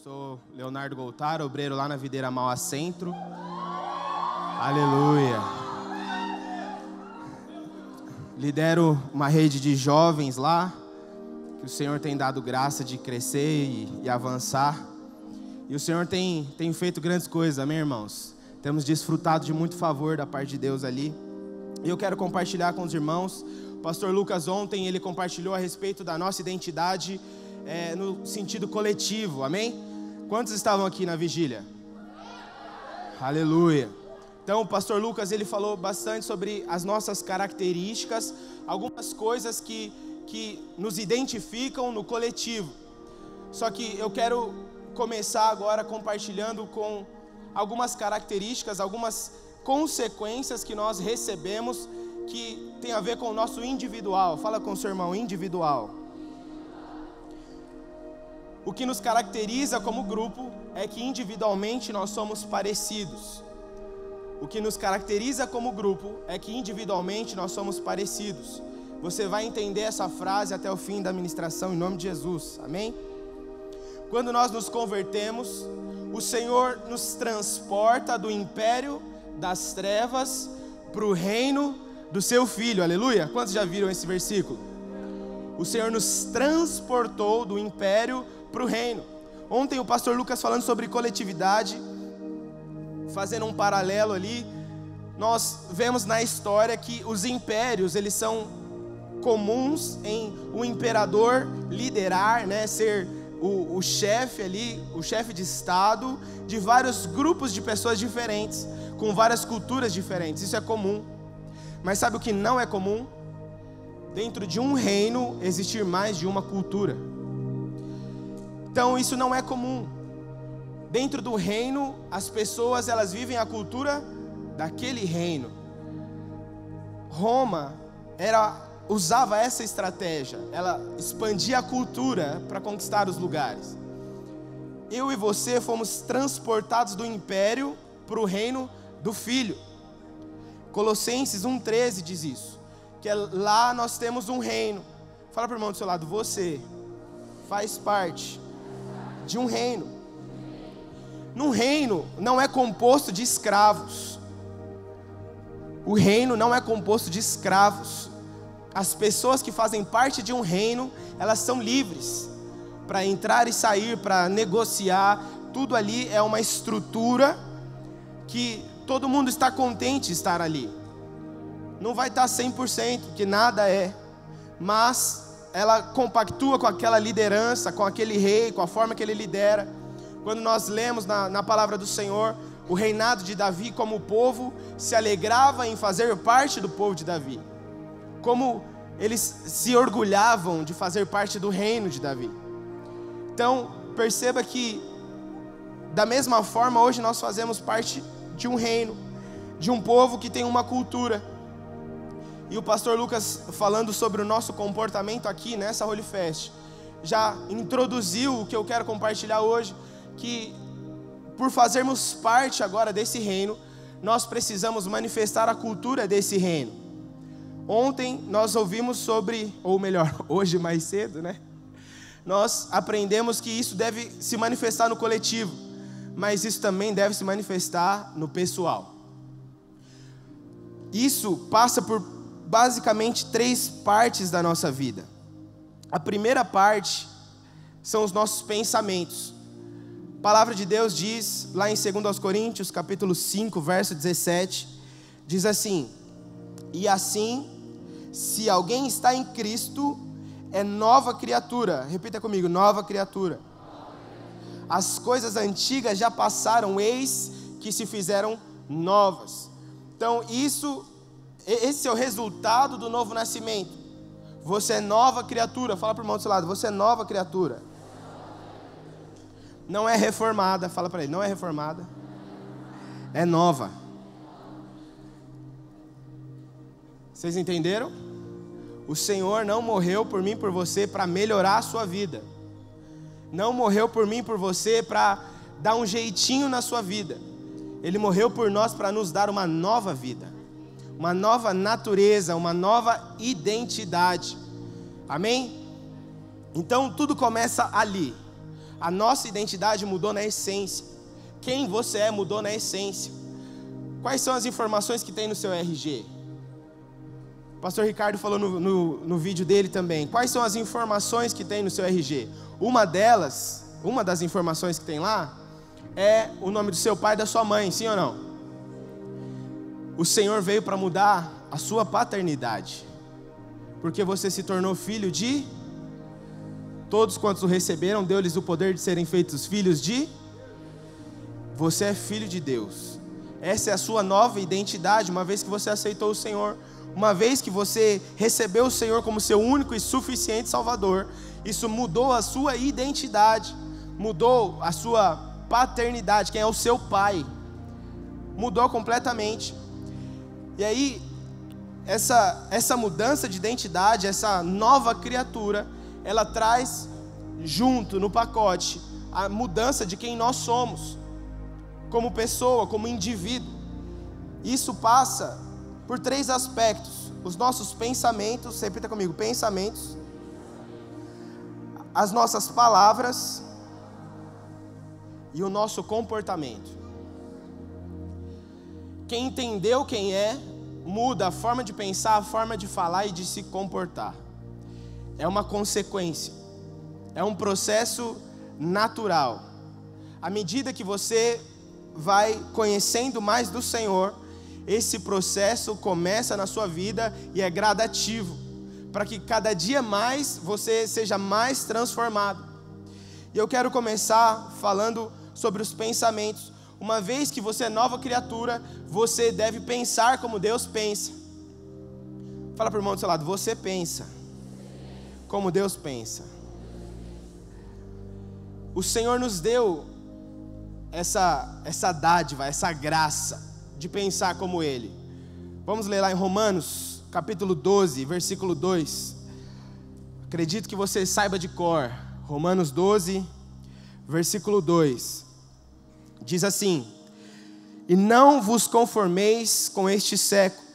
Sou Leonardo Goltaro, obreiro lá na Videira Mauá Centro. Aleluia. Lidero uma rede de jovens lá, que o Senhor tem dado graça de crescer e avançar. E o Senhor tem feito grandes coisas, amém, irmãos? Temos desfrutado de muito favor da parte de Deus ali. E eu quero compartilhar com os irmãos. O pastor Lucas ontem, ele compartilhou a respeito da nossa identidade no sentido coletivo, amém? Quantos estavam aqui na vigília? Aleluia. Então o pastor Lucas, ele falou bastante sobre as nossas características, algumas coisas que nos identificam no coletivo. Só que eu quero começar agora compartilhando com algumas características, algumas consequências que nós recebemos que tem a ver com o nosso individual. Fala com o seu irmão, individual. O que nos caracteriza como grupo é que individualmente nós somos parecidos. O que nos caracteriza como grupo é que individualmente nós somos parecidos. Você vai entender essa frase até o fim da ministração em nome de Jesus, amém? Quando nós nos convertemos, o Senhor nos transporta do império das trevas para o reino do seu Filho, aleluia. Quantos já viram esse versículo? O Senhor nos transportou do império para o reino. Ontem o pastor Lucas falando sobre coletividade, fazendo um paralelo ali, nós vemos na história que os impérios, eles são comuns em o imperador liderar, né, ser o chefe ali, o chefe de estado de vários grupos de pessoas diferentes, com várias culturas diferentes. Isso é comum. Mas sabe o que não é comum? Dentro de um reino existir mais de uma cultura. Então isso não é comum. Dentro do reino, as pessoas, elas vivem a cultura daquele reino. Roma usava essa estratégia. Ela expandia a cultura para conquistar os lugares. Eu e você fomos transportados do império para o reino do Filho. Colossenses 1,13 diz isso. Que lá nós temos um reino. Fala para o irmão do seu lado, você faz parte de um reino. No reino não é composto de escravos. O reino não é composto de escravos. As pessoas que fazem parte de um reino, elas são livres para entrar e sair, para negociar. Tudo ali é uma estrutura que todo mundo está contente de estar ali. Não vai estar 100%, que nada é, mas ela compactua com aquela liderança, com aquele rei, com a forma que ele lidera. Quando nós lemos na palavra do Senhor, o reinado de Davi, como o povo se alegrava em fazer parte do povo de Davi, como eles se orgulhavam de fazer parte do reino de Davi. Então perceba que da mesma forma hoje nós fazemos parte de um reino, de um povo que tem uma cultura. E o pastor Lucas, falando sobre o nosso comportamento aqui nessa Holy Fest, já introduziu o que eu quero compartilhar hoje, que por fazermos parte agora desse reino, nós precisamos manifestar a cultura desse reino. Ontem nós ouvimos sobre, ou melhor, hoje mais cedo, né? Nós aprendemos que isso deve se manifestar no coletivo, mas isso também deve se manifestar no pessoal. Isso passa por basicamente 3 partes da nossa vida. A primeira parte são os nossos pensamentos. A palavra de Deus diz, lá em 2 Coríntios, capítulo 5, verso 17, diz assim: e assim, se alguém está em Cristo, é nova criatura. Repita comigo, nova criatura. As coisas antigas já passaram, eis que se fizeram novas. Então esse é o resultado do novo nascimento. Você é nova criatura. Fala para o irmão do seu lado, você é nova criatura. Não é reformada. Fala para ele, não é reformada, é nova. Vocês entenderam? O Senhor não morreu por mim e por você para melhorar a sua vida. Não morreu por mim e por você para dar um jeitinho na sua vida. Ele morreu por nós para nos dar uma nova vida, uma nova natureza, uma nova identidade. Amém? Então tudo começa ali. A nossa identidade mudou na essência. Quem você é mudou na essência. Quais são as informações que tem no seu RG? O pastor Ricardo falou no vídeo dele também. Quais são as informações que tem no seu RG? Uma das informações que tem lá, é o nome do seu pai e da sua mãe, sim ou não? O Senhor veio para mudar a sua paternidade, porque você se tornou filho de... Todos quantos o receberam, deu-lhes o poder de serem feitos filhos de... Você é filho de Deus. Essa é a sua nova identidade, uma vez que você aceitou o Senhor. Uma vez que você recebeu o Senhor como seu único e suficiente Salvador, isso mudou a sua identidade, mudou a sua paternidade, quem é o seu pai, mudou completamente. E aí, essa mudança de identidade, essa nova criatura, ela traz junto no pacote a mudança de quem nós somos, como pessoa, como indivíduo. Isso passa por 3 aspectos: os nossos pensamentos, repita comigo, pensamentos, as nossas palavras e o nosso comportamento. Quem entendeu quem é, muda a forma de pensar, a forma de falar e de se comportar. É uma consequência, é um processo natural. À medida que você vai conhecendo mais do Senhor, esse processo começa na sua vida e é gradativo, para que cada dia mais você seja mais transformado. E eu quero começar falando sobre os pensamentos. Uma vez que você é nova criatura, você deve pensar como Deus pensa. Fala para o irmão do seu lado, você pensa como Deus pensa. O Senhor nos deu essa dádiva, essa graça de pensar como Ele. Vamos ler lá em Romanos, capítulo 12, versículo 2. Acredito que você saiba de cor. Romanos 12, versículo 2. Diz assim: E não vos conformeis com este século,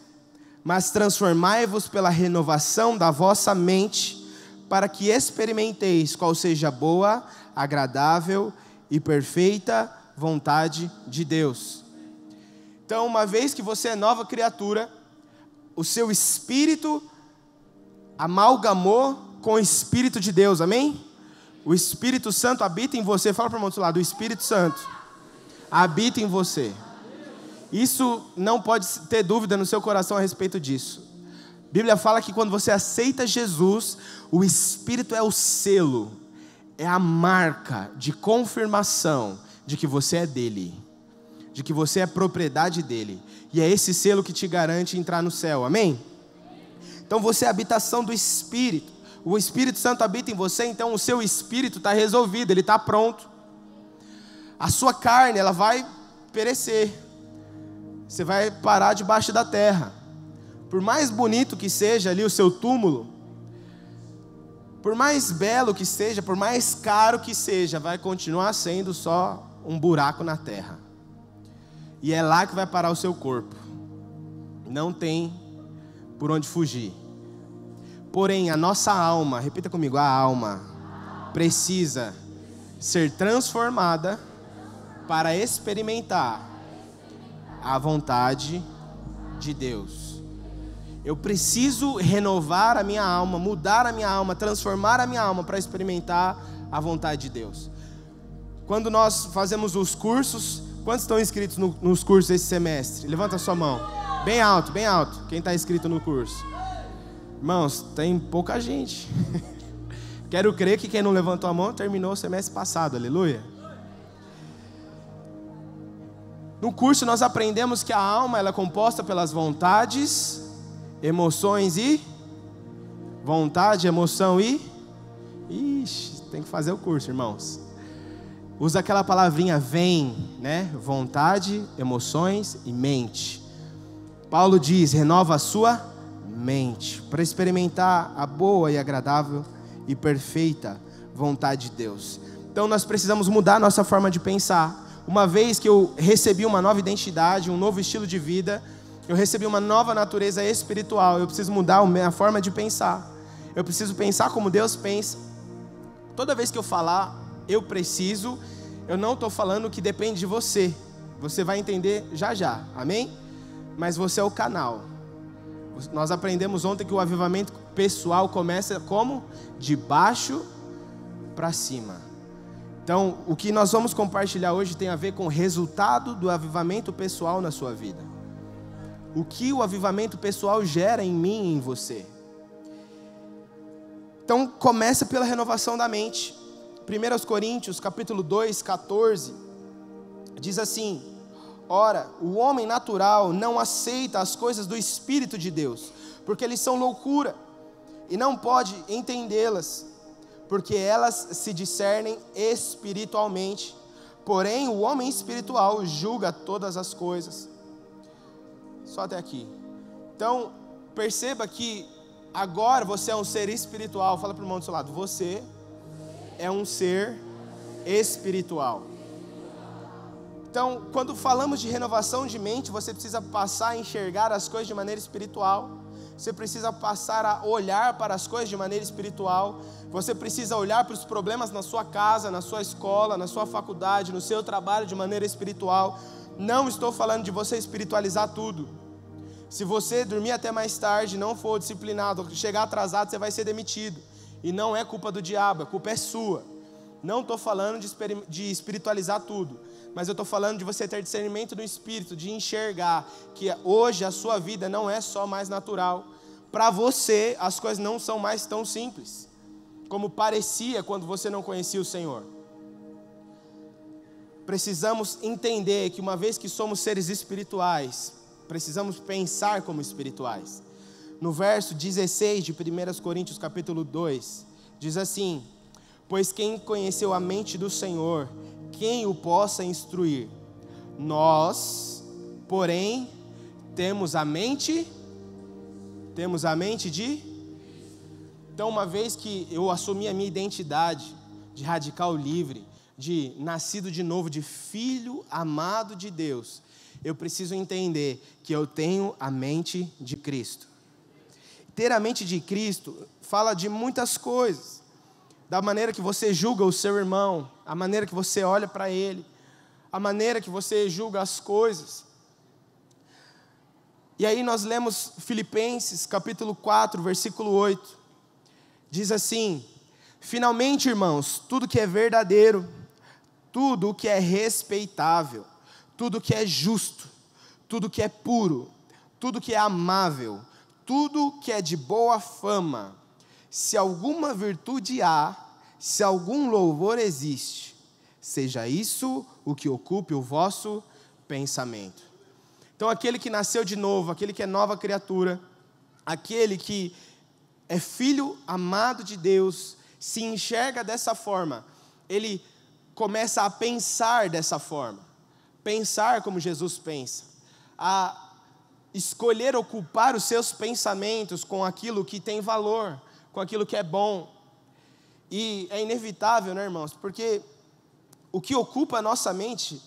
mas transformai-vos pela renovação da vossa mente, para que experimenteis qual seja a boa, agradável e perfeita vontade de Deus. Então, uma vez que você é nova criatura, o seu espírito amalgamou com o Espírito de Deus, amém? O Espírito Santo habita em você. Fala para o irmão do seu lado, o Espírito Santo habita em você. Isso não pode ter dúvida no seu coração a respeito disso. A Bíblia fala que quando você aceita Jesus, o Espírito é o selo, é a marca de confirmação de que você é dele, de que você é propriedade dele, e é esse selo que te garante entrar no céu, amém? Então você é a habitação do Espírito, o Espírito Santo habita em você, então o seu espírito está resolvido, ele está pronto. A sua carne, ela vai perecer, você vai parar debaixo da terra. Por mais bonito que seja ali o seu túmulo, por mais belo que seja, por mais caro que seja, vai continuar sendo só um buraco na terra. E é lá que vai parar o seu corpo. Não tem por onde fugir. Porém, a nossa alma, repita comigo, a alma precisa ser transformada para experimentar a vontade de Deus. Eu preciso renovar a minha alma, mudar a minha alma, transformar a minha alma para experimentar a vontade de Deus. Quando nós fazemos os cursos, quantos estão inscritos nos cursos esse semestre? Levanta a sua mão, bem alto, quem está inscrito no curso? Irmãos, tem pouca gente. Quero crer que quem não levantou a mão terminou o semestre passado, aleluia. No curso nós aprendemos que a alma ela é composta pelas vontades, emoções e... Vontade, emoção e... Ixi, tem que fazer o curso, irmãos. Usa aquela palavrinha vem, né? Vontade, emoções e mente. Paulo diz, renova a sua mente, para experimentar a boa e agradável e perfeita vontade de Deus. Então nós precisamos mudar a nossa forma de pensar. Uma vez que eu recebi uma nova identidade, um novo estilo de vida, eu recebi uma nova natureza espiritual, eu preciso mudar a minha forma de pensar. Eu preciso pensar como Deus pensa. Toda vez que eu falar eu preciso, eu não estou falando que depende de você. Você vai entender já já, amém? Mas você é o canal. Nós aprendemos ontem que o avivamento pessoal começa como? De baixo para cima. Então, o que nós vamos compartilhar hoje tem a ver com o resultado do avivamento pessoal na sua vida. O que o avivamento pessoal gera em mim e em você. Então, começa pela renovação da mente. 1 Coríntios, capítulo 2, 14, diz assim: ora, o homem natural não aceita as coisas do Espírito de Deus, porque eles são loucura, e não pode entendê-las, porque elas se discernem espiritualmente. Porém, o homem espiritual julga todas as coisas. Só até aqui. Então, perceba que agora você é um ser espiritual. Fala para o irmão do seu lado: você é um ser espiritual. Então, quando falamos de renovação de mente, você precisa passar a enxergar as coisas de maneira espiritual. Você precisa passar a olhar para as coisas de maneira espiritual. Você precisa olhar para os problemas na sua casa, na sua escola, na sua faculdade, no seu trabalho de maneira espiritual. Não estou falando de você espiritualizar tudo. Se você dormir até mais tarde, não for disciplinado, chegar atrasado, você vai ser demitido. E não é culpa do diabo, a culpa é sua. Não estou falando de espiritualizar tudo, mas eu estou falando de você ter discernimento no espírito, de enxergar que hoje a sua vida não é só mais natural. Para você, as coisas não são mais tão simples como parecia quando você não conhecia o Senhor. Precisamos entender que uma vez que somos seres espirituais, precisamos pensar como espirituais. No verso 16 de 1 Coríntios capítulo 2, diz assim: pois quem conheceu a mente do Senhor, quem o possa instruir? Nós, porém, temos a mente de... Então, uma vez que eu assumi a minha identidade de radical livre, de nascido de novo, de filho amado de Deus, eu preciso entender que eu tenho a mente de Cristo. Ter a mente de Cristo fala de muitas coisas. Da maneira que você julga o seu irmão, a maneira que você olha para ele, a maneira que você julga as coisas. E aí nós lemos Filipenses capítulo 4, versículo 8. Diz assim: finalmente, irmãos, tudo que é verdadeiro, tudo que é respeitável, tudo que é justo, tudo que é puro, tudo que é amável, tudo que é de boa fama, se alguma virtude há, se algum louvor existe, seja isso o que ocupe o vosso pensamento. Então, aquele que nasceu de novo, aquele que é nova criatura, aquele que é filho amado de Deus, se enxerga dessa forma, ele começa a pensar dessa forma, pensar como Jesus pensa, a escolher ocupar os seus pensamentos com aquilo que tem valor, com aquilo que é bom. E é inevitável, né, irmãos? Porque o que ocupa a nossa mente,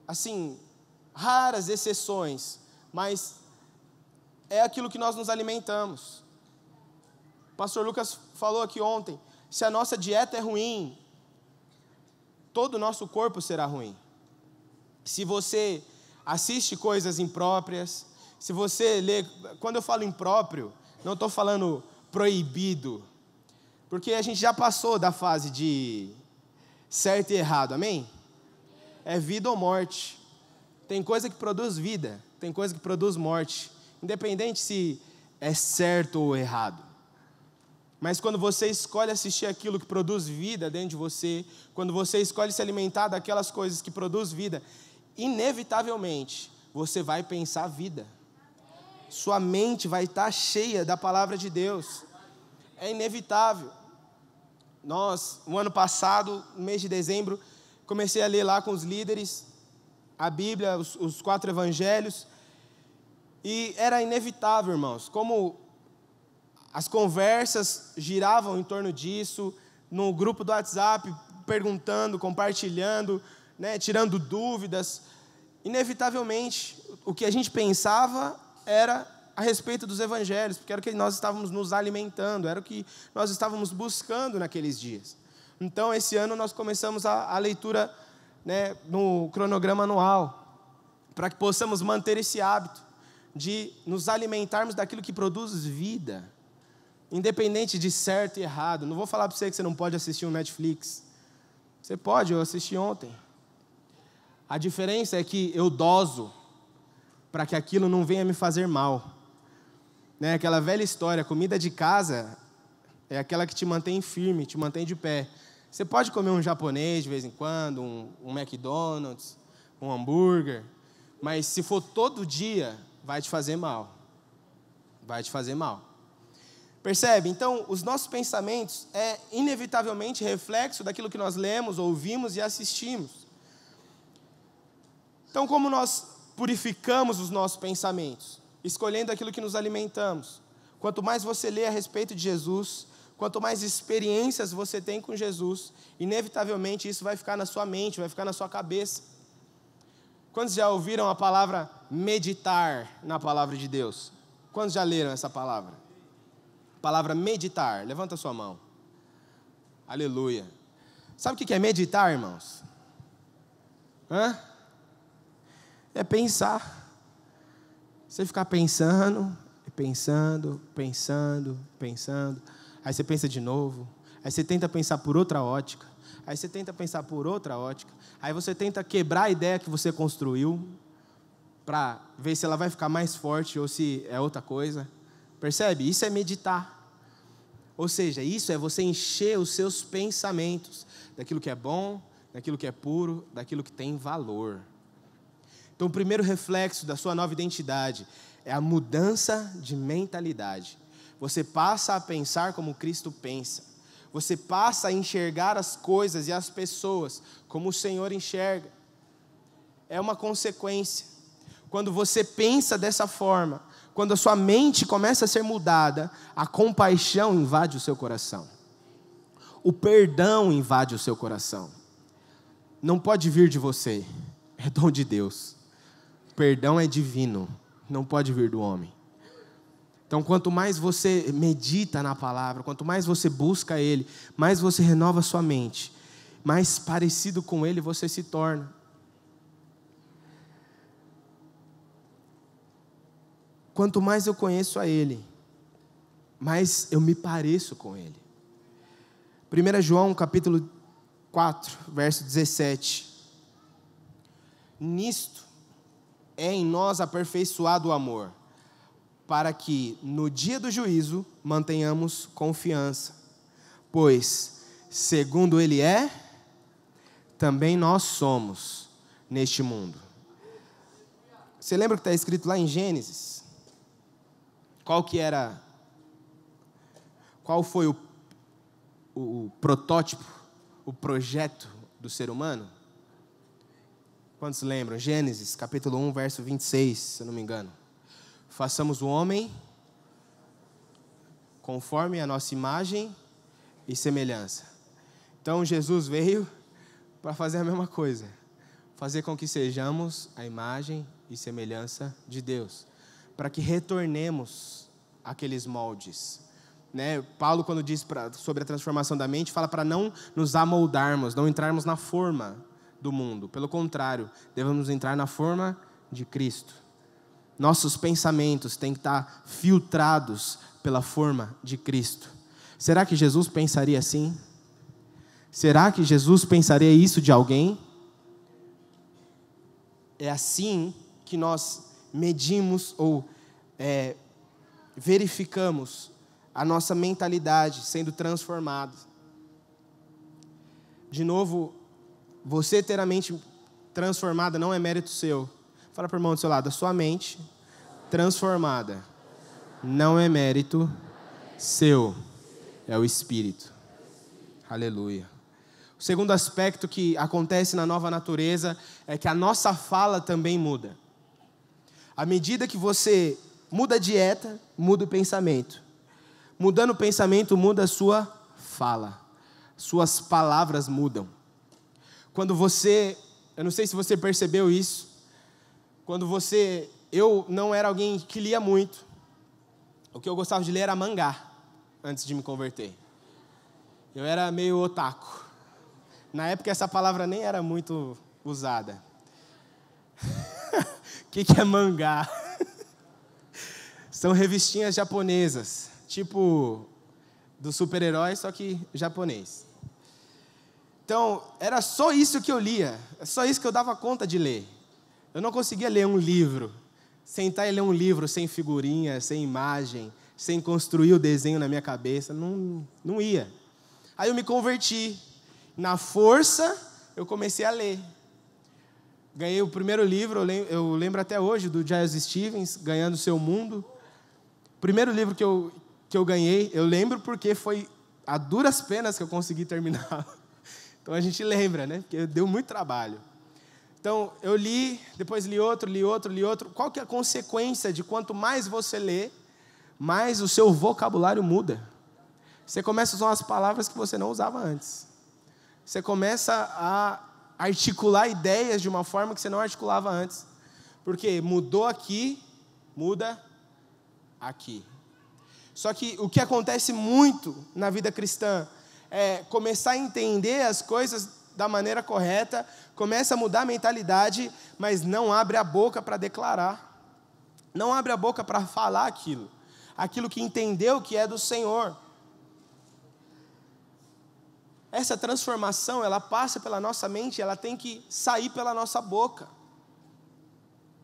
assim, raras exceções, mas é aquilo que nós nos alimentamos. O pastor Lucas falou aqui ontem: se a nossa dieta é ruim, todo o nosso corpo será ruim. Se você assiste coisas impróprias, se você lê... Quando eu falo impróprio, não estou falando proibido, porque a gente já passou da fase de certo e errado, amém? É vida ou morte. Tem coisa que produz vida, tem coisa que produz morte, independente se é certo ou errado. Mas quando você escolhe assistir aquilo que produz vida dentro de você, quando você escolhe se alimentar daquelas coisas que produz vida, inevitavelmente você vai pensar vida. Sua mente vai estar cheia da palavra de Deus. É inevitável. No ano passado, no mês de dezembro, comecei a ler lá com os líderes a Bíblia, os 4 evangelhos, e era inevitável, irmãos, como as conversas giravam em torno disso, no grupo do WhatsApp, perguntando, compartilhando, né, tirando dúvidas. Inevitavelmente, o que a gente pensava era a respeito dos evangelhos, porque era o que nós estávamos nos alimentando, era o que nós estávamos buscando naqueles dias. Então, esse ano nós começamos a leitura, né, no cronograma anual, para que possamos manter esse hábito de nos alimentarmos daquilo que produz vida, independente de certo e errado. Não vou falar para você que você não pode assistir um Netflix. Você pode, eu assisti ontem. A diferença é que eu doso para que aquilo não venha me fazer mal. Né? Aquela velha história, comida de casa é aquela que te mantém firme, te mantém de pé. Você pode comer um japonês de vez em quando, um McDonald's, um hambúrguer, mas se for todo dia, vai te fazer mal. Vai te fazer mal. Percebe? Então, os nossos pensamentos é inevitavelmente reflexo daquilo que nós lemos, ouvimos e assistimos. Então, como nós purificamos os nossos pensamentos? Escolhendo aquilo que nos alimentamos. Quanto mais você lê a respeito de Jesus, quanto mais experiências você tem com Jesus, inevitavelmente isso vai ficar na sua mente, vai ficar na sua cabeça. Quantos já ouviram a palavra meditar na palavra de Deus? Quantos já leram essa palavra? Palavra meditar, levanta a sua mão. Aleluia. Sabe o que é meditar, irmãos? É pensar. Você ficar pensando, pensando. Aí você pensa de novo. Aí você tenta pensar por outra ótica. Aí você tenta pensar por outra ótica. Aí você tenta quebrar a ideia que você construiu para ver se ela vai ficar mais forte ou se é outra coisa. Percebe? Isso é meditar. Ou seja, isso é você encher os seus pensamentos daquilo que é bom, daquilo que é puro, daquilo que tem valor. Então, o primeiro reflexo da sua nova identidade é a mudança de mentalidade. Você passa a pensar como Cristo pensa. Você passa a enxergar as coisas e as pessoas como o Senhor enxerga. É uma consequência. Quando você pensa dessa forma, quando a sua mente começa a ser mudada, a compaixão invade o seu coração. O perdão invade o seu coração. Não pode vir de você, é dom de Deus. Perdão é divino, não pode vir do homem. Então, quanto mais você medita na palavra, quanto mais você busca Ele, mais você renova a sua mente, mais parecido com Ele você se torna. Quanto mais eu conheço a Ele, mais eu me pareço com Ele. 1 João capítulo 4, verso 17. Nisto é em nós aperfeiçoado o amor, para que no dia do juízo mantenhamos confiança. Pois, segundo Ele é, também nós somos neste mundo. Você lembra o que está escrito lá em Gênesis? Qual foi o protótipo, o projeto do ser humano? Quantos lembram? Gênesis, capítulo 1, verso 26, se eu não me engano. Façamos o homem conforme a nossa imagem e semelhança. Então, Jesus veio para fazer a mesma coisa. Fazer com que sejamos a imagem e semelhança de Deus. Para que retornemos àqueles moldes. Né? Paulo, quando diz sobre a transformação da mente, fala para não nos amoldarmos, não entrarmos na forma do mundo. Pelo contrário, devemos entrar na forma de Cristo. Nossos pensamentos têm que estar filtrados pela forma de Cristo. Será que Jesus pensaria assim? Será que Jesus pensaria isso de alguém? É assim que nós medimos ou verificamos a nossa mentalidade sendo transformada. De novo, você ter a mente transformada não é mérito seu. Fala para o irmão do seu lado, a sua mente transformada não é mérito seu, é o Espírito. Aleluia. O segundo aspecto que acontece na nova natureza é que a nossa fala também muda. À medida que você muda a dieta, muda o pensamento. Mudando o pensamento, muda a sua fala. Suas palavras mudam. Quando você, eu não sei se você percebeu isso, eu não era alguém que lia muito. O que eu gostava de ler era mangá, antes de me converter. Eu era meio otaku. Na época essa palavra nem era muito usada. O que é mangá? São revistinhas japonesas, tipo dos super-heróis, só que japonês. Então, era só isso que eu lia, é só isso que eu dava conta de ler. Eu não conseguia ler um livro, sentar e ler um livro sem figurinha, sem imagem, sem construir o desenho na minha cabeça, não ia. Aí eu me converti, na força eu comecei a ler. Ganhei o primeiro livro, eu lembro até hoje, do Giles Stevens, Ganhando o Seu Mundo. O primeiro livro que eu ganhei, eu lembro porque foi a duras penas que eu consegui terminar. Então a gente lembra, né? Porque deu muito trabalho. Então eu li, depois li outro. Qual que é a consequência de quanto mais você lê, mais o seu vocabulário muda? Você começa a usar umas palavras que você não usava antes. Você começa a articular ideias de uma forma que você não articulava antes. Porque mudou aqui, muda aqui. Só que o que acontece muito na vida cristã é começar a entender as coisas da maneira correta, começa a mudar a mentalidade, mas não abre a boca para declarar. Não abre a boca para falar aquilo que entendeu que é do Senhor. Essa transformação, ela passa pela nossa mente, ela tem que sair pela nossa boca.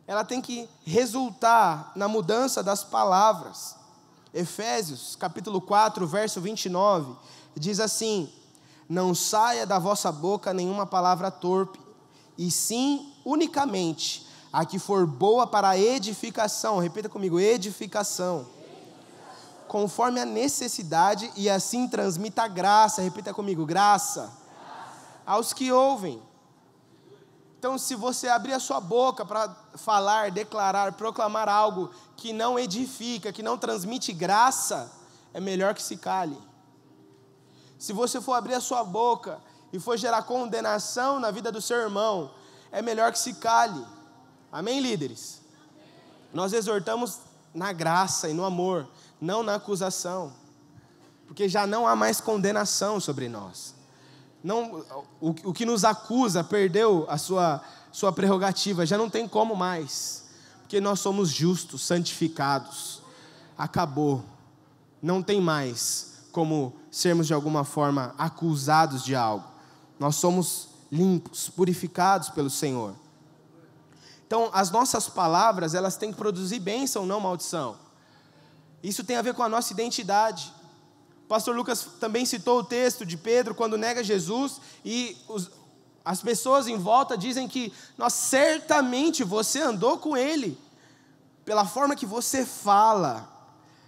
Ela tem que resultar na mudança das palavras. Efésios, capítulo 4, verso 29, diz assim: não saia da vossa boca nenhuma palavra torpe, e sim, unicamente, a que for boa para a edificação. Repita comigo, edificação. Conforme a necessidade, e assim transmita graça. Repita comigo, graça. Aos que ouvem. Então, se você abrir a sua boca para falar, declarar, proclamar algo que não edifica, que não transmite graça, é melhor que se cale. Se você for abrir a sua boca e for gerar condenação na vida do seu irmão, é melhor que se cale. Amém, líderes? Nós exortamos na graça e no amor, não na acusação, porque já não há mais condenação sobre nós. Não, o que nos acusa perdeu a sua prerrogativa, já não tem como mais, porque nós somos justos, santificados, acabou, não tem mais como sermos de alguma forma acusados de algo, nós somos limpos, purificados pelo Senhor. Então as nossas palavras, elas têm que produzir bênção, não maldição. Isso tem a ver com a nossa identidade. O pastor Lucas também citou o texto de Pedro, quando nega Jesus, e as pessoas em volta dizem que certamente você andou com ele, pela forma que você fala,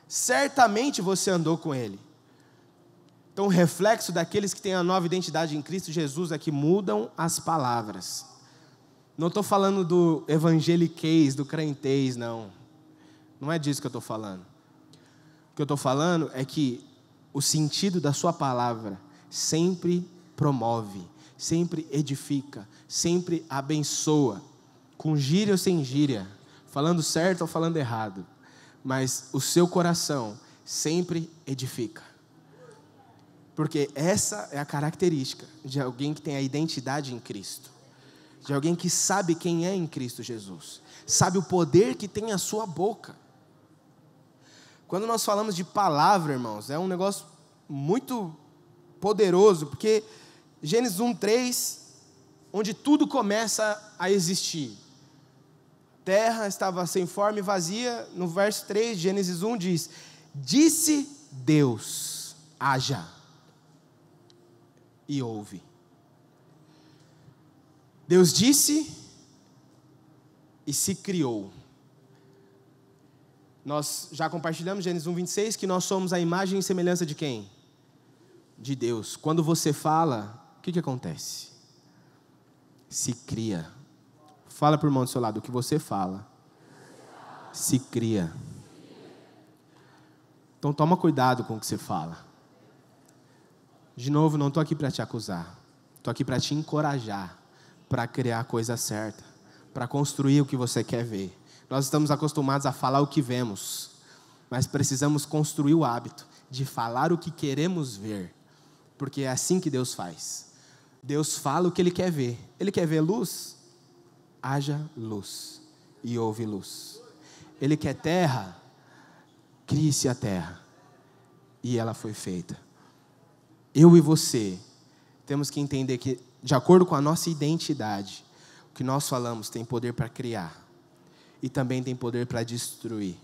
certamente você andou com ele. Então o reflexo daqueles que têm a nova identidade em Cristo Jesus é que mudam as palavras. Não estou falando do evangeliquez, do crentez, não é disso que eu estou falando. O que eu estou falando é que o sentido da sua palavra sempre promove, sempre edifica, sempre abençoa, com gíria ou sem gíria, falando certo ou falando errado, mas o seu coração sempre edifica, porque essa é a característica de alguém que tem a identidade em Cristo, de alguém que sabe quem é em Cristo Jesus, sabe o poder que tem a sua boca. Quando nós falamos de palavra, irmãos, é um negócio muito poderoso, porque Gênesis 1:3, onde tudo começa a existir. A terra estava sem forma e vazia. No verso 3, Gênesis 1 diz: disse Deus, haja, e houve. Deus disse e se criou. Nós já compartilhamos, Gênesis 1:26, que nós somos a imagem e semelhança de quem? De Deus. Quando você fala, o que acontece? Se cria. Fala para o irmão do seu lado, o que você fala, se cria. Então toma cuidado com o que você fala. De novo, não estou aqui para te acusar. Estou aqui para te encorajar, para criar a coisa certa, para construir o que você quer ver. Nós estamos acostumados a falar o que vemos, mas precisamos construir o hábito de falar o que queremos ver, porque é assim que Deus faz. Deus fala o que Ele quer ver. Ele quer ver luz? Haja luz. E houve luz. Ele quer terra? Crie-se a terra. E ela foi feita. Eu e você temos que entender que, de acordo com a nossa identidade, o que nós falamos tem poder para criar. E também tem poder para destruir.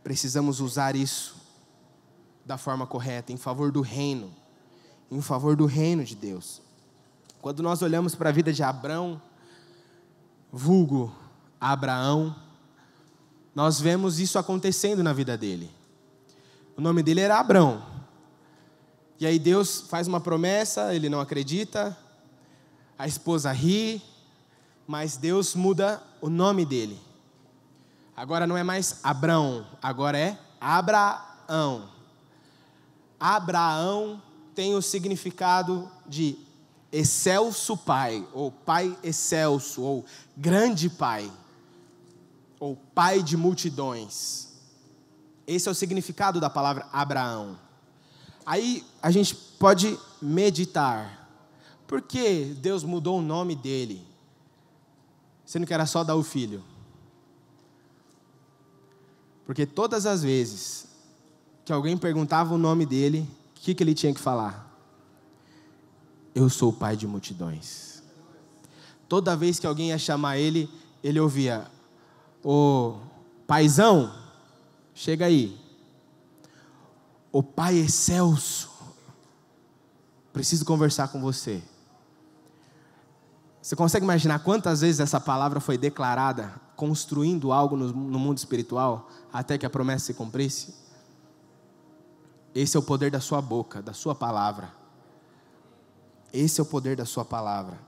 Precisamos usar isso da forma correta, em favor do reino. Em favor do reino de Deus. Quando nós olhamos para a vida de Abrão, vulgo Abraão, nós vemos isso acontecendo na vida dele. O nome dele era Abrão. E aí Deus faz uma promessa, ele não acredita, a esposa ri, mas Deus muda o nome dele. Agora não é mais Abrão, agora é Abraão. Abraão tem o significado de excelso pai, ou pai excelso, ou grande pai, ou pai de multidões. Esse é o significado da palavra Abraão. Aí a gente pode meditar. Por que Deus mudou o nome dele? Sendo que era só dar o filho. Porque todas as vezes que alguém perguntava o nome dele, o que ele tinha que falar? Eu sou o pai de multidões. Toda vez que alguém ia chamar ele, ele ouvia: ô paizão, chega aí. O pai excelso, preciso conversar com você. Você consegue imaginar quantas vezes essa palavra foi declarada, construindo algo no mundo espiritual, até que a promessa se cumprisse? Esse é o poder da sua boca, da sua palavra. Esse é o poder da sua palavra.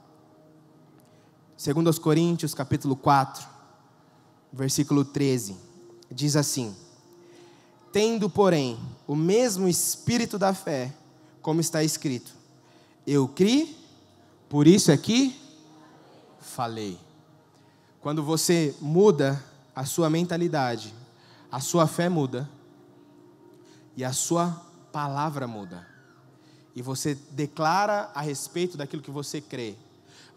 2 Coríntios, capítulo 4, versículo 13, diz assim: tendo, porém, o mesmo espírito da fé, como está escrito, eu criei, por isso é que falei. Quando você muda a sua mentalidade, a sua fé muda, e a sua palavra muda. E você declara a respeito daquilo que você crê.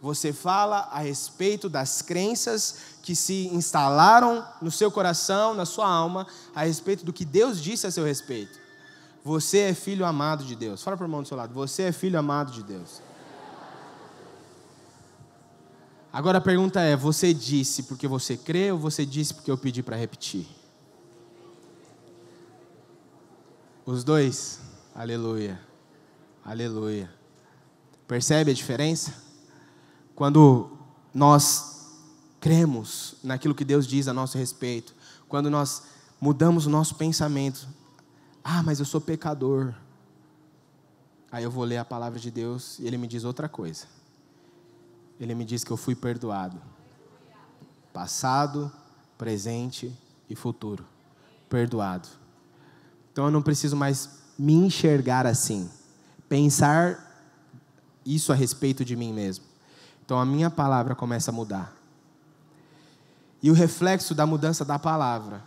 Você fala a respeito das crenças que se instalaram no seu coração, na sua alma, a respeito do que Deus disse a seu respeito. Você é filho amado de Deus. Fala para o irmão do seu lado. Você é filho amado de Deus. Agora a pergunta é: você disse porque você crê ou você disse porque eu pedi para repetir? Os dois? Aleluia. Aleluia. Percebe a diferença? Quando nós cremos naquilo que Deus diz a nosso respeito, quando nós mudamos o nosso pensamento, mas eu sou pecador. Aí eu vou ler a palavra de Deus e Ele me diz outra coisa. Ele me diz que eu fui perdoado. Passado, presente e futuro. Perdoado. Então eu não preciso mais me enxergar assim. Pensar isso a respeito de mim mesmo. Então a minha palavra começa a mudar. E o reflexo da mudança da palavra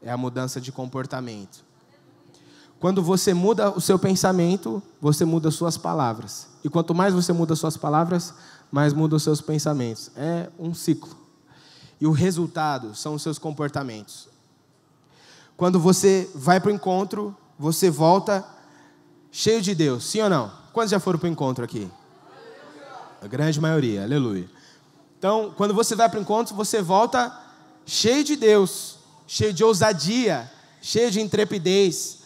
é a mudança de comportamento. Quando você muda o seu pensamento, você muda as suas palavras. E quanto mais você muda as suas palavras, mais muda os seus pensamentos. É um ciclo. E o resultado são os seus comportamentos. Quando você vai para o encontro, você volta cheio de Deus, sim ou não? Quantos já foram para o encontro aqui? A grande maioria, aleluia. Então, quando você vai para o encontro, você volta cheio de Deus, cheio de ousadia, cheio de intrepidez.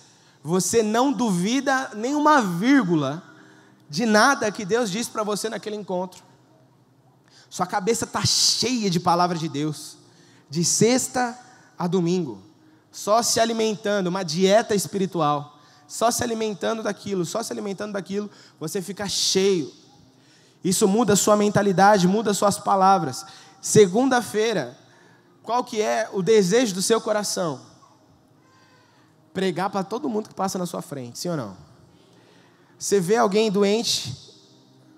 Você não duvida nem uma vírgula de nada que Deus disse para você naquele encontro. Sua cabeça está cheia de palavra de Deus, de sexta a domingo, só se alimentando, uma dieta espiritual, só se alimentando daquilo, você fica cheio. Isso muda a sua mentalidade, muda as suas palavras. Segunda-feira, qual que é o desejo do seu coração? Pregar para todo mundo que passa na sua frente, sim ou não? Você vê alguém doente,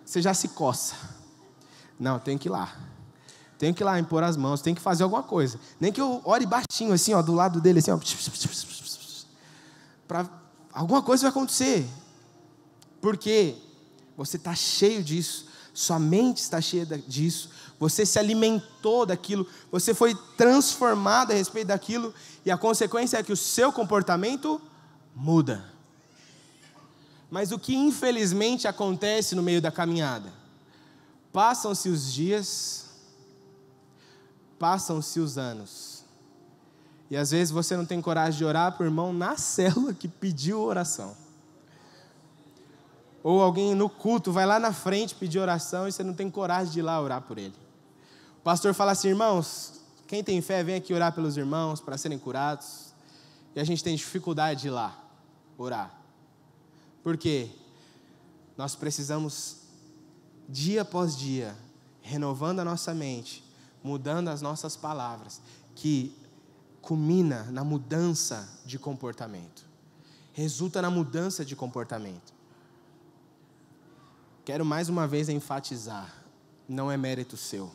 você já se coça. Não, tenho que ir lá. Tenho que ir lá impor as mãos, tenho que fazer alguma coisa. Nem que eu ore baixinho, assim, ó, do lado dele, assim, ó. Alguma coisa vai acontecer. Por quê? Você está cheio disso, sua mente está cheia disso, você se alimentou daquilo, você foi transformado a respeito daquilo, e a consequência é que o seu comportamento muda. Mas o que infelizmente acontece no meio da caminhada? Passam-se os dias, passam-se os anos, e às vezes você não tem coragem de orar para o irmão na célula que pediu oração. Ou alguém no culto vai lá na frente pedir oração e você não tem coragem de ir lá orar por ele. O pastor fala assim: irmãos, quem tem fé vem aqui orar pelos irmãos para serem curados. E a gente tem dificuldade de ir lá orar. Por quê? Nós precisamos, dia após dia, renovando a nossa mente, mudando as nossas palavras, que culmina na mudança de comportamento. Resulta na mudança de comportamento. Quero mais uma vez enfatizar, não é mérito seu.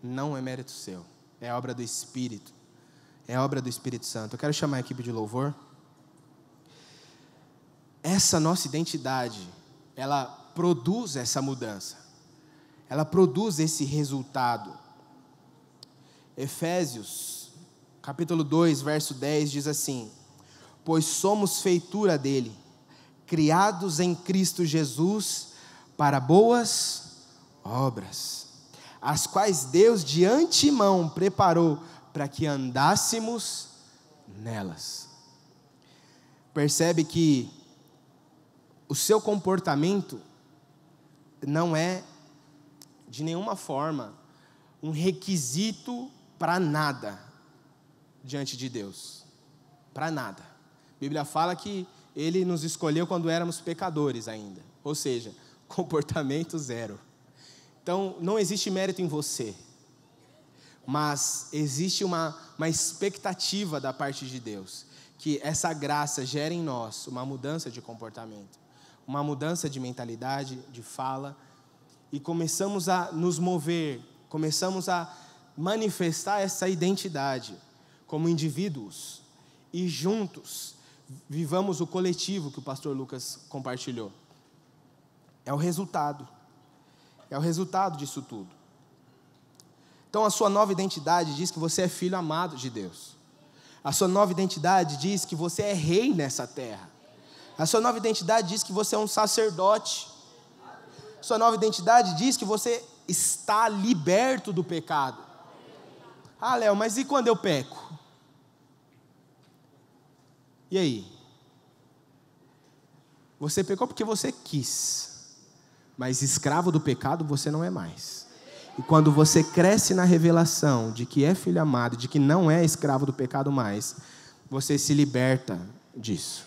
Não é mérito seu. É obra do Espírito. É obra do Espírito Santo. Eu quero chamar a equipe de louvor. Essa nossa identidade, ela produz essa mudança. Ela produz esse resultado. Efésios, capítulo 2, verso 10, diz assim: pois somos feitura dele, criados em Cristo Jesus para boas obras, as quais Deus de antemão preparou para que andássemos nelas. Percebe que o seu comportamento não é de nenhuma forma um requisito para nada diante de Deus, para nada. A Bíblia fala que Ele nos escolheu quando éramos pecadores ainda, ou seja, comportamento zero. Então, não existe mérito em você, mas existe uma expectativa da parte de Deus, que essa graça gere em nós uma mudança de comportamento, uma mudança de mentalidade, de fala, e começamos a nos mover, começamos a manifestar essa identidade como indivíduos, e juntos vivamos o coletivo que o pastor Lucas compartilhou. É o resultado disso tudo. Então a sua nova identidade diz que você é filho amado de Deus. A sua nova identidade diz que você é rei nessa terra. A sua nova identidade diz que você é um sacerdote. A sua nova identidade diz que você está liberto do pecado. Ah, Léo, mas e quando eu peco? E aí? Você pecou porque você quis, mas escravo do pecado você não é mais. E quando você cresce na revelação de que é filho amado, de que não é escravo do pecado mais, você se liberta disso.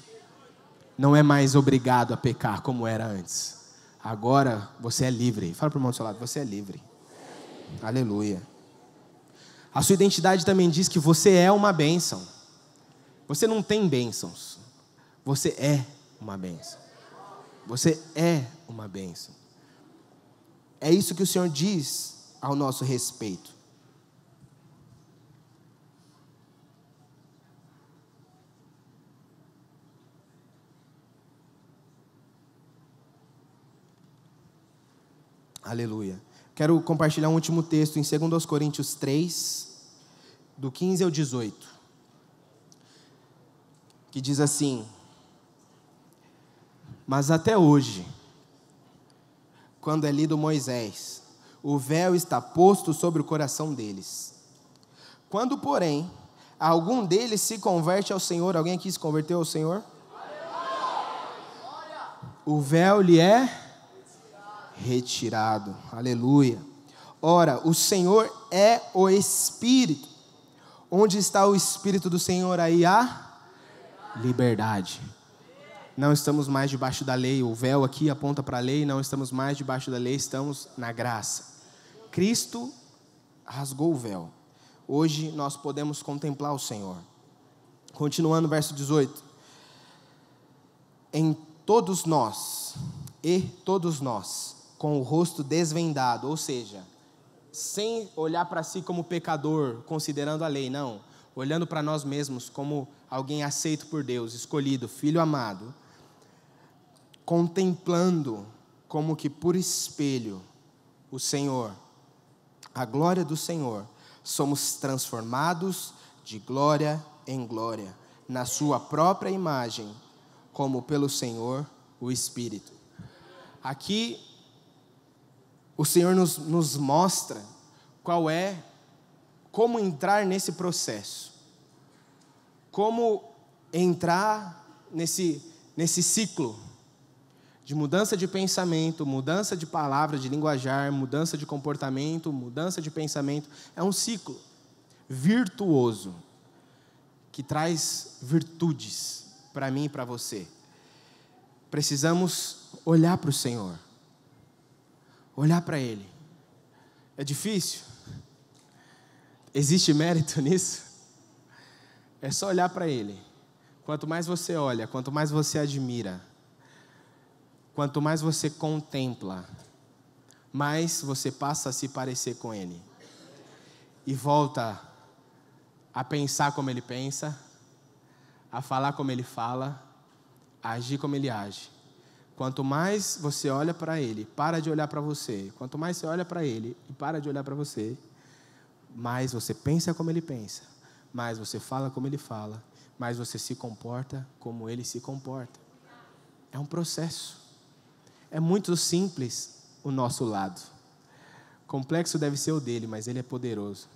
Não é mais obrigado a pecar como era antes. Agora você é livre. Fala para o irmão do seu lado, você é livre. Aleluia. A sua identidade também diz que você é uma bênção. Você não tem bênçãos. Você é uma bênção. Você é uma bênção. É isso que o Senhor diz ao nosso respeito. Aleluia. Quero compartilhar um último texto em 2 Coríntios 3, do 15 ao 18. Que diz assim: mas até hoje, quando é lido Moisés, o véu está posto sobre o coração deles. Quando, porém, algum deles se converte ao Senhor, alguém aqui se converteu ao Senhor? O véu lhe é retirado. Aleluia. Ora, o Senhor é o Espírito. Onde está o Espírito do Senhor? Aí há liberdade. Não estamos mais debaixo da lei. O véu aqui aponta para a lei. Não estamos mais debaixo da lei, estamos na graça. Cristo rasgou o véu. Hoje nós podemos contemplar o Senhor. Continuando o verso 18. Em todos nós, com o rosto desvendado, ou seja, sem olhar para si como pecador, considerando a lei, não, olhando para nós mesmos como alguém aceito por Deus, escolhido, filho amado, contemplando como que por espelho, o Senhor, a glória do Senhor, somos transformados de glória em glória, na sua própria imagem, como pelo Senhor, o Espírito. Aqui, o Senhor nos mostra como entrar nesse processo, como entrar nesse ciclo de mudança de pensamento, mudança de palavra, de linguajar, mudança de comportamento, mudança de pensamento. É um ciclo virtuoso, que traz virtudes para mim e para você. Precisamos olhar para o Senhor, olhar para Ele. É difícil? Existe mérito nisso? É só olhar para Ele. Quanto mais você olha, quanto mais você admira, quanto mais você contempla, mais você passa a se parecer com Ele. E volta a pensar como Ele pensa, a falar como Ele fala, a agir como Ele age. Quanto mais você olha para Ele, para de olhar para você. Quanto mais você olha para Ele e para de olhar para você, mais você pensa como Ele pensa, mais você fala como Ele fala, mais você se comporta como Ele se comporta. É um processo. É muito simples o nosso lado. Complexo deve ser o dele, mas Ele é poderoso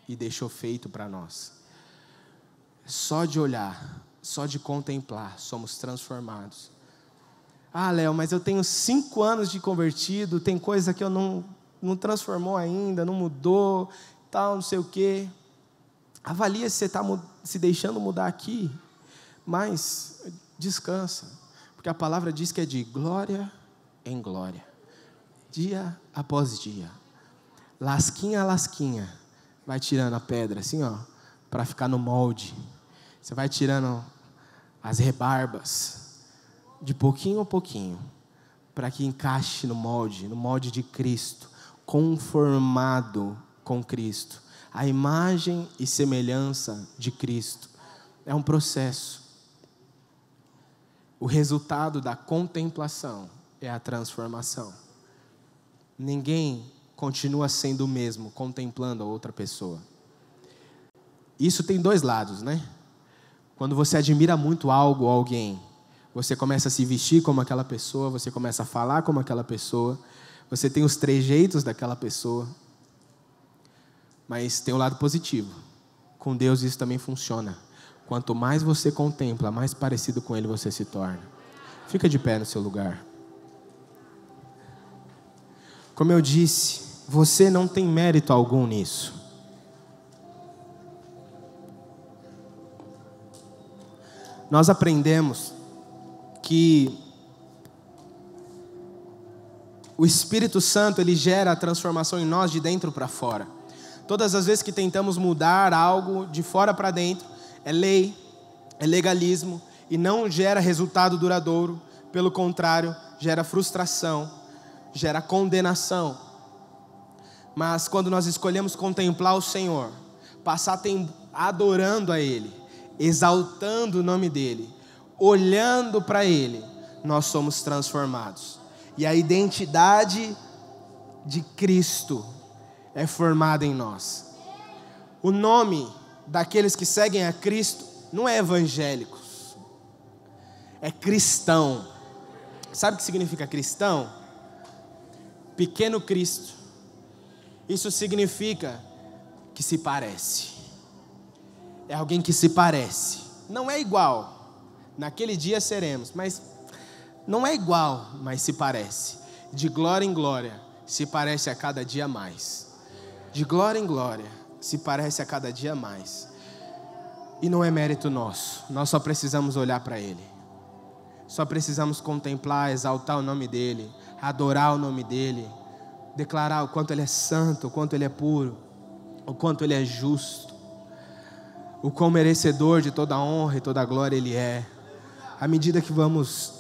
e deixou feito para nós. Só de olhar, só de contemplar, somos transformados. Ah, Léo, mas eu tenho 5 anos de convertido, tem coisa que eu não transformou ainda, não mudou, tal, não sei o quê. Avalia se você está se deixando mudar aqui, mas descansa, porque a palavra diz que é de glória em glória, dia após dia, lasquinha a lasquinha, vai tirando a pedra assim, ó, para ficar no molde. Você vai tirando as rebarbas, de pouquinho a pouquinho, para que encaixe no molde de Cristo, conformado com Cristo, a imagem e semelhança de Cristo. É um processo. O resultado da contemplação é a transformação. Ninguém continua sendo o mesmo contemplando a outra pessoa. Isso tem 2 lados, né? Quando você admira muito algo ou alguém, você começa a se vestir como aquela pessoa, você começa a falar como aquela pessoa, você tem os trejeitos daquela pessoa. Mas tem o lado positivo. Com Deus isso também funciona. Quanto mais você contempla, mais parecido com Ele você se torna. Fica de pé no seu lugar. Como eu disse, você não tem mérito algum nisso. Nós aprendemos que o Espírito Santo, ele gera a transformação em nós de dentro para fora. Todas as vezes que tentamos mudar algo de fora para dentro, é lei, é legalismo e não gera resultado duradouro. Pelo contrário, gera frustração, gera condenação. Mas quando nós escolhemos contemplar o Senhor, passar tempo adorando a Ele, exaltando o nome dEle, olhando para Ele, nós somos transformados. E a identidade de Cristo é formada em nós. O nome daqueles que seguem a Cristo não é evangélicos, é cristão. Sabe o que significa cristão? Pequeno Cristo. Isso significa que se parece. É alguém que se parece. Não é igual. Naquele dia seremos, mas não é igual, mas se parece. De glória em glória, se parece a cada dia mais. De glória em glória, se parece a cada dia mais. E não é mérito nosso. Nós só precisamos olhar para Ele. Só precisamos contemplar, exaltar o nome dEle, adorar o nome dEle, declarar o quanto Ele é santo, o quanto Ele é puro, o quanto Ele é justo, o quão merecedor de toda a honra e toda a glória Ele é. À medida que vamos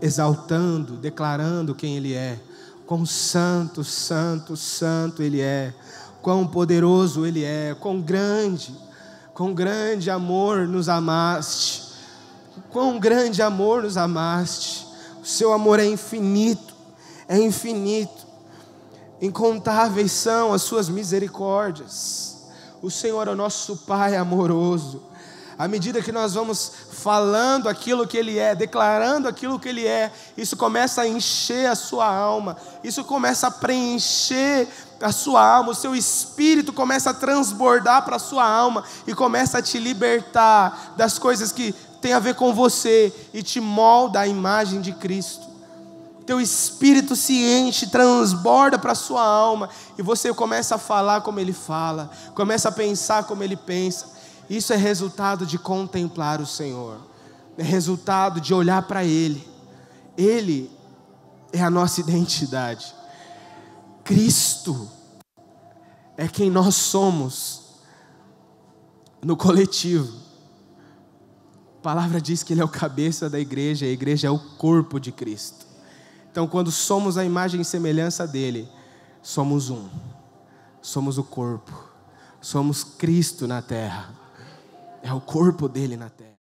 exaltando, declarando quem Ele é, quão santo, santo, santo Ele é, quão poderoso Ele é, quão grande amor nos amaste, quão grande amor nos amaste. O seu amor é infinito, é infinito. Incontáveis são as suas misericórdias. O Senhor é o nosso Pai amoroso. À medida que nós vamos falando aquilo que Ele é, declarando aquilo que Ele é, isso começa a encher a sua alma, isso começa a preencher a sua alma, o seu espírito começa a transbordar para a sua alma e começa a te libertar das coisas que tem a ver com você e te molda a imagem de Cristo. Teu espírito se enche, transborda para a sua alma e você começa a falar como Ele fala, começa a pensar como Ele pensa. Isso é resultado de contemplar o Senhor, é resultado de olhar para Ele. Ele é a nossa identidade. Cristo é quem nós somos no coletivo. A palavra diz que Ele é o cabeça da igreja, a igreja é o corpo de Cristo. Então, quando somos a imagem e semelhança dEle, somos um, somos o corpo, somos Cristo na terra, é o corpo dEle na terra.